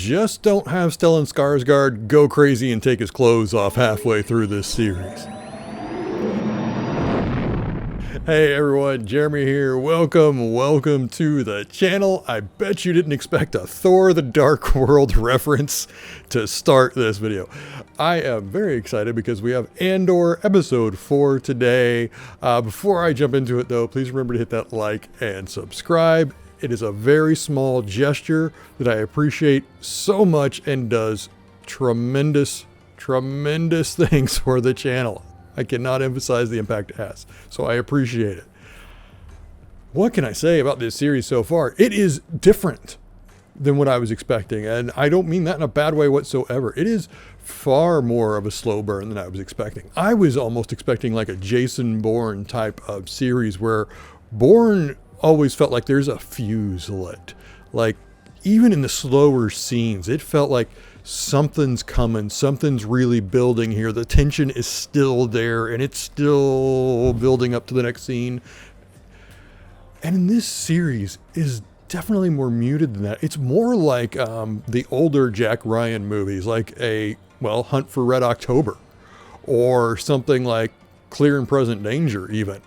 just don't have Stellan Skarsgård go crazy and take his clothes off halfway through this series. Hey everyone, Jeremy here. Welcome to the channel. I bet you didn't expect a Thor the Dark World reference to start this video. I am very excited because we have Andor episode 4 today. Before I jump into it though, please remember to hit that like and subscribe. It is a very small gesture that I appreciate so much and does tremendous things for the channel. I cannot emphasize the impact it has, so I appreciate it. What can I say about this series so far? It is different than what I was expecting, and I don't mean that in a bad way whatsoever. It is far more of a slow burn than I was expecting. I was almost expecting like a Jason Bourne type of series where Bourne always felt like there's a fuse lit. Like even in the slower scenes, it felt like something's coming, something's really building here. The tension is still there and it's still building up to the next scene. And in this series is definitely more muted than that. It's more like the older Jack Ryan movies, like Hunt for Red October, or something like Clear and Present Danger even.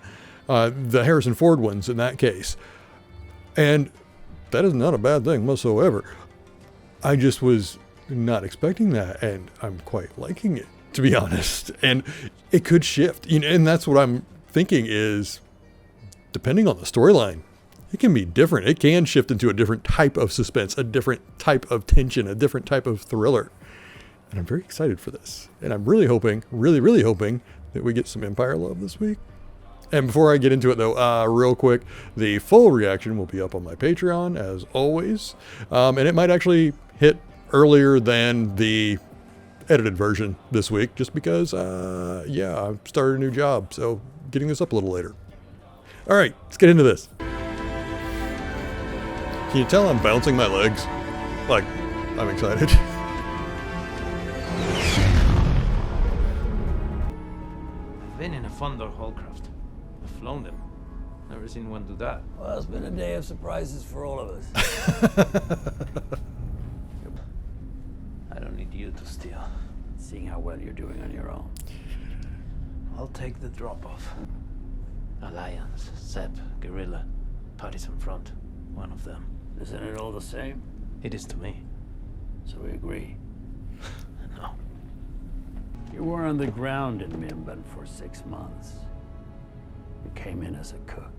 The Harrison Ford ones in that case. And that is not a bad thing whatsoever. I just was not expecting that, and I'm quite liking it, to be honest. And it could shift, and that's what I'm thinking is, depending on the storyline, it can be different. It can shift into a different type of suspense, a different type of tension, a different type of thriller. And I'm very excited for this. And I'm really hoping, really hoping that we get some Empire love this week. And before I get into it though, real quick, the full reaction will be up on my Patreon as always. And it might actually hit earlier than the edited version this week, just because, I've started a new job. So getting this up a little later. All right, let's get into this. Can you tell I'm bouncing my legs? Like, I'm excited. I've been in a Andor Hallcraft. I've flown them. Never seen one do that. Well, it's been a day of surprises for all of us. I don't need you to steal. Seeing how well you're doing on your own. I'll take the drop-off. Alliance, Sep, Guerrilla, Partisan Front. One of them. Isn't it all the same? It is to me. So we agree. No. You were on the ground in Mimban for 6 months. You came in as a cook.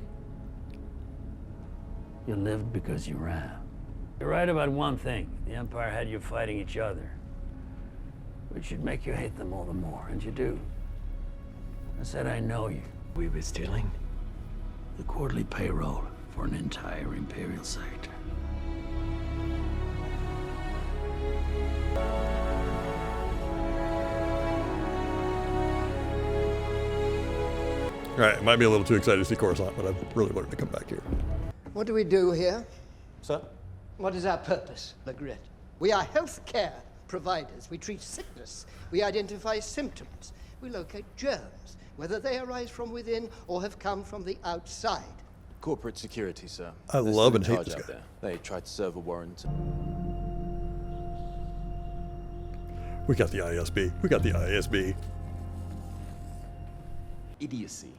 You lived because you ran. You're right about one thing. The Empire had you fighting each other, which should make you hate them all the more, and you do. I said I know you. We were stealing? The quarterly payroll for an entire Imperial sector. All right, I might be a little too excited to see Coruscant, but I've really wanted to come back here. What do we do here? Sir? What is our purpose, Legret? We are health care providers. We treat sickness. We identify symptoms. We locate germs, whether they arise from within or have come from the outside. Corporate security, sir. I They're love still and in hate charge this out guy. there. They tried to serve a warrant. We got the ISB. Idiocy,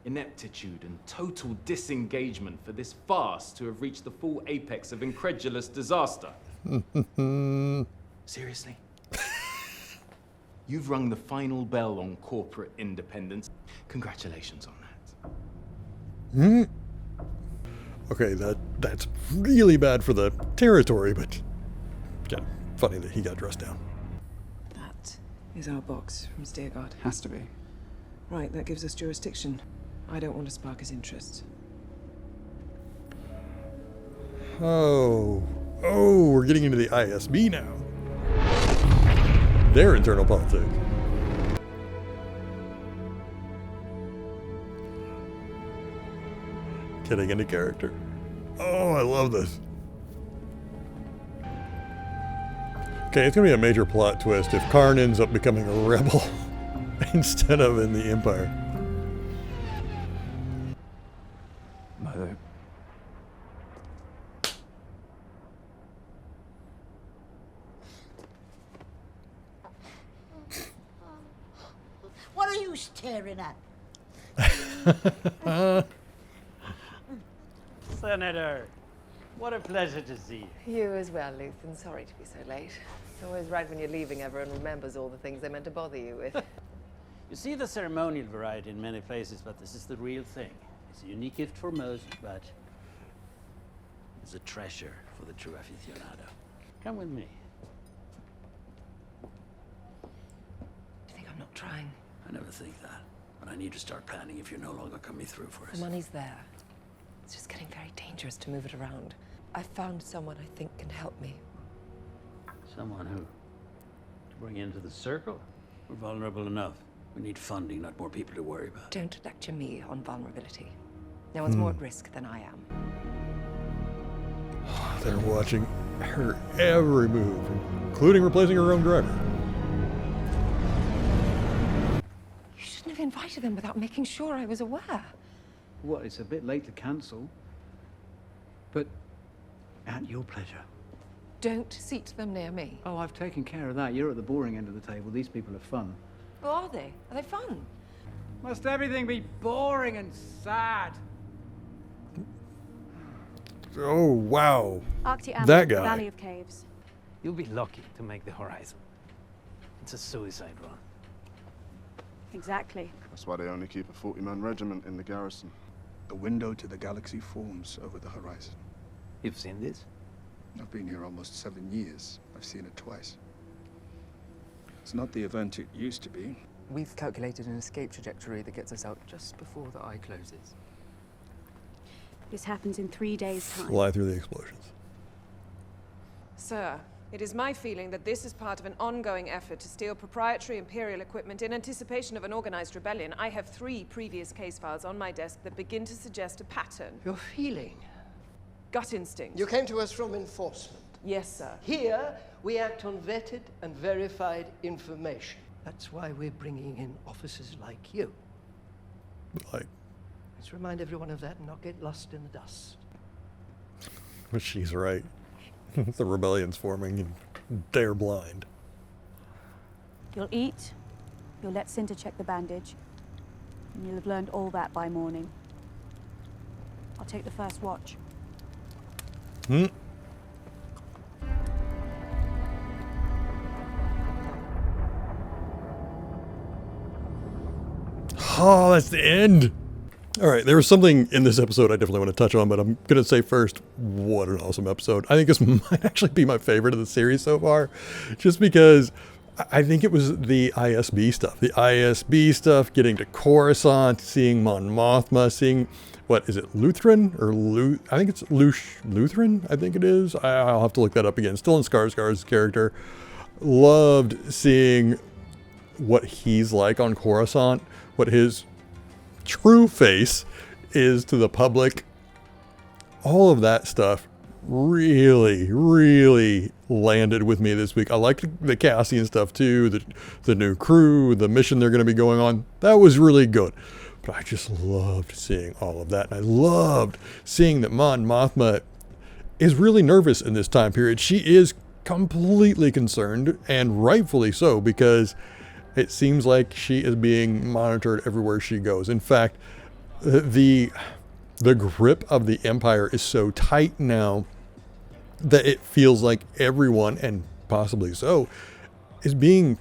ineptitude, and total disengagement for this farce to have reached the full apex of incredulous disaster. Seriously? You've rung the final bell on corporate independence. Congratulations on that. Okay, that's really bad for the territory, but yeah, funny that he got dressed down. That is our box from Steerguard. Has to be. Right, that gives us jurisdiction. I don't want to spark his interest. Oh, we're getting into the ISB now. Their internal politics. Getting into character. Oh, I love this. Okay, it's gonna be a major plot twist if Karn ends up becoming a rebel instead of in the Empire. staring at? Senator, what a pleasure to see you. You as well, Luthen. Sorry to be so late. It's always right when you're leaving, everyone remembers all the things they meant to bother you with. You see the ceremonial variety in many places, but this is the real thing. It's a unique gift for most, but it's a treasure for the true aficionado. Come with me. Do you think I'm not trying? I never think that, but I need to start planning if you're no longer coming through for us. The money's there. It's just getting very dangerous to move it around. I've found someone I think can help me. Someone who? To bring into the circle? We're vulnerable enough. We need funding, not more people to worry about. Don't lecture me on vulnerability. No one's more at risk than I am. They're watching her every move, including replacing her own driver. You shouldn't have invited them without making sure I was aware. Well, it's a bit late to cancel, but at your pleasure. Don't seat them near me. Oh, I've taken care of that. You're at the boring end of the table. These people are fun. Well, are they? Are they fun? Must everything be boring and sad? Oh, wow. Arctic That guy. Valley of Caves. You'll be lucky to make the horizon. It's a suicide run. Exactly. That's why they only keep a 40-man regiment in the garrison. The window to the galaxy forms over the horizon. You've seen this? I've been here almost 7 years. I've seen it twice. It's not the event it used to be. We've calculated an escape trajectory that gets us out just before the eye closes. This happens in 3 days' time. Fly through the explosions. Sir, it is my feeling that this is part of an ongoing effort to steal proprietary Imperial equipment in anticipation of an organized rebellion. I have 3 previous case files on my desk that begin to suggest a pattern. Your feeling? Gut instinct. You came to us from enforcement. Yes, sir. Here, we act on vetted and verified information. That's why we're bringing in officers like you. Like, Let's remind everyone of that and not get lost in the dust. but she's right. The rebellion's forming and they're blind. You'll eat, you'll let Cinta check the bandage, and you'll have learned all that by morning. I'll take the first watch. Oh, that's the end. All right, there was something in this episode I definitely want to touch on, but I'm going to say first, what an awesome episode. I think this might actually be my favorite of the series so far, just because I think it was the ISB stuff. The ISB stuff, getting to Coruscant, seeing Mon Mothma, seeing, what is it, Lutheran? Or I think it's Lutheran, I think it is. I'll have to look that up again. Still in Skarsgård's character. Loved seeing what he's like on Coruscant, what his true face is to the public. All of that stuff really, really landed with me this week. I liked the Cassian stuff too, the new crew, the mission they're going to be going on. That was really good. But I just loved seeing all of that. And I loved seeing that Mon Mothma is really nervous in this time period. She is completely concerned, and rightfully so, because it seems like she is being monitored everywhere she goes. In fact, the grip of the Empire is so tight now that it feels like everyone, and possibly so, is being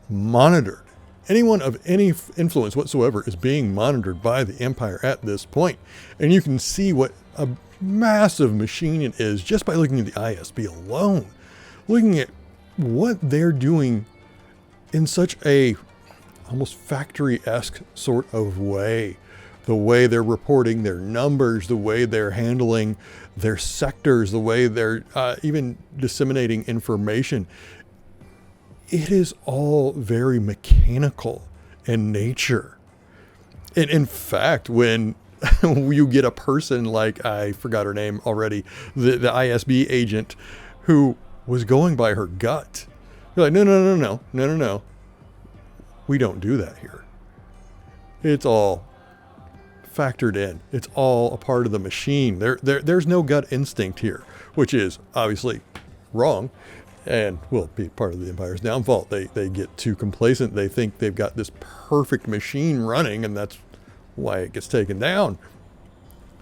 monitored. Anyone of any influence whatsoever is being monitored by the Empire at this point. And you can see what a massive machine it is just by looking at the ISB alone. Looking at what they're doing in such a almost factory-esque sort of way. The way they're reporting their numbers, the way they're handling their sectors, the way they're even disseminating information. It is all very mechanical in nature. And in fact, when you get a person like, I forgot her name already, the ISB agent who was going by her gut, you're like, no. We don't do that here. It's all factored in. It's all a part of the machine. There's no gut instinct here, which is obviously wrong. and will be part of the Empire's downfall. They get too complacent. They think they've got this perfect machine running, and that's why it gets taken down.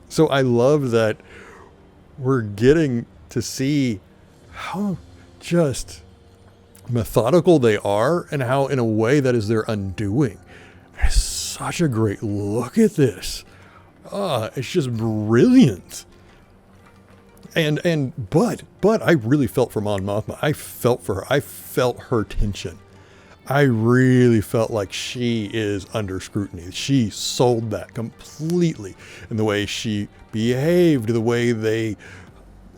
So I love that we're getting to see how just methodical they are, and how in a way that is their undoing. It's such a great look at this. It's just brilliant. But I really felt for Mon Mothma. I felt for her. I felt her tension. I really felt like she is under scrutiny. She sold that completely in the way she behaved, the way they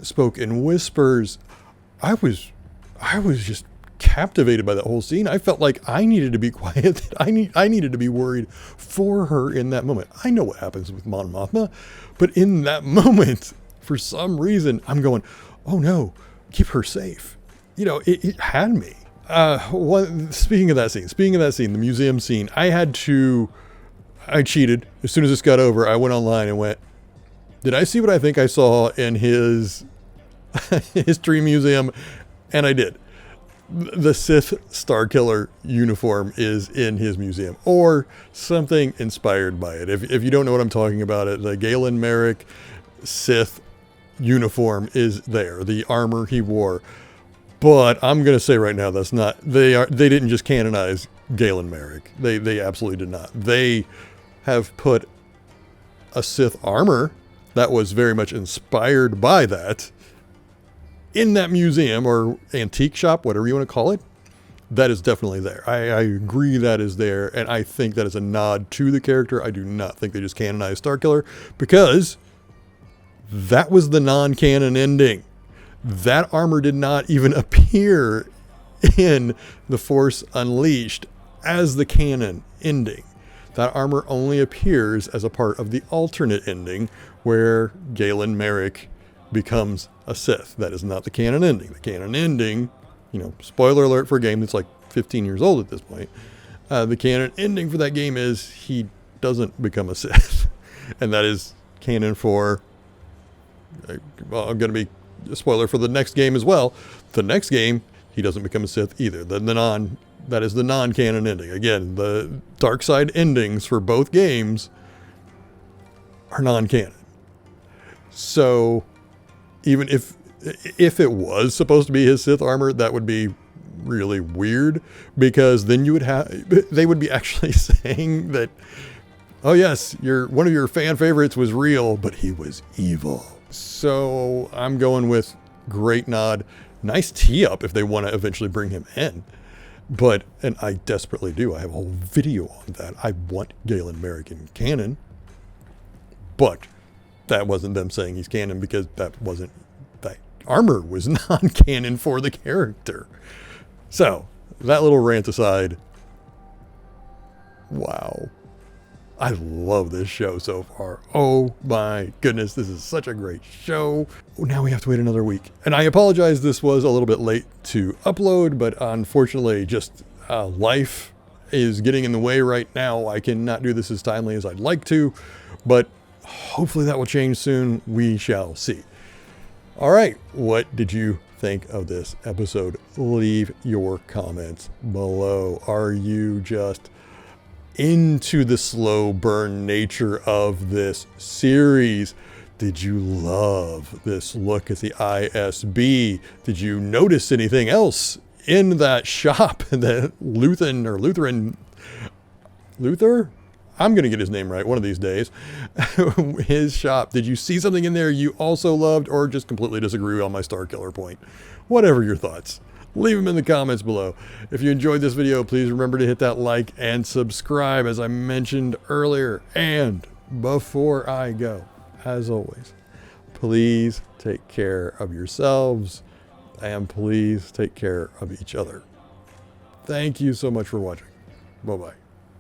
spoke in whispers. I was just captivated by that whole scene. I felt like I needed to be quiet. I needed to be worried for her in that moment. I know what happens with Mon Mothma, but in that moment, for some reason, I'm going, oh no, keep her safe. You know, it had me. Speaking of that scene, the museum scene, I cheated. As soon as this got over, I went online and went, did I see what I think I saw in his history museum? And I did. The Sith Starkiller uniform is in his museum, or something inspired by it. If you don't know what I'm talking about, the Galen Merrick Sith uniform is there, the armor he wore. But I'm going to say right now, that's not, they didn't just canonize Galen Merrick. They absolutely did not. They have put a Sith armor that was very much inspired by that in that museum or antique shop, whatever you want to call it. That is definitely there. I agree that is there, and I think that is a nod to the character. I do not think they just canonized Starkiller, because that was the non-canon ending. That armor did not even appear in The Force Unleashed as the canon ending. That armor only appears as a part of the alternate ending where Galen Merrick becomes a Sith. That is not the canon ending. The canon ending, spoiler alert for a game that's like 15 years old at this point. The canon ending for that game is he doesn't become a Sith. And that is canon for, well, I'm going to be a spoiler for the next game as well. The next game, he doesn't become a Sith either. That is the non-canon ending. Again, the dark side endings for both games are non-canon. So even if it was supposed to be his Sith armor, that would be really weird, because then they would be actually saying that, oh yes, one of your fan favorites was real, but he was evil. So I'm going with great nod. Nice tee up if they want to eventually bring him in. And I desperately do. I have a whole video on that. I want Galen Merrick in canon. But that wasn't them saying he's canon, because that armor was non-canon for the character. So, that little rant aside, wow. I love this show so far. Oh my goodness, this is such a great show. Now we have to wait another week. And I apologize, this was a little bit late to upload, but unfortunately just life is getting in the way right now. I cannot do this as timely as I'd like to, but hopefully that will change soon. We shall see. All right, what did you think of this episode? Leave your comments below. Are you just into the slow burn nature of this series? Did you love this look at the ISB? Did you notice anything else in that shop that Luther? I'm going to get his name right one of these days. His shop. Did you see something in there you also loved, or just completely disagree on my Starkiller point? Whatever your thoughts, leave them in the comments below. If you enjoyed this video, please remember to hit that like and subscribe, as I mentioned earlier. And before I go, as always, please take care of yourselves, and please take care of each other. Thank you so much for watching. Bye-bye.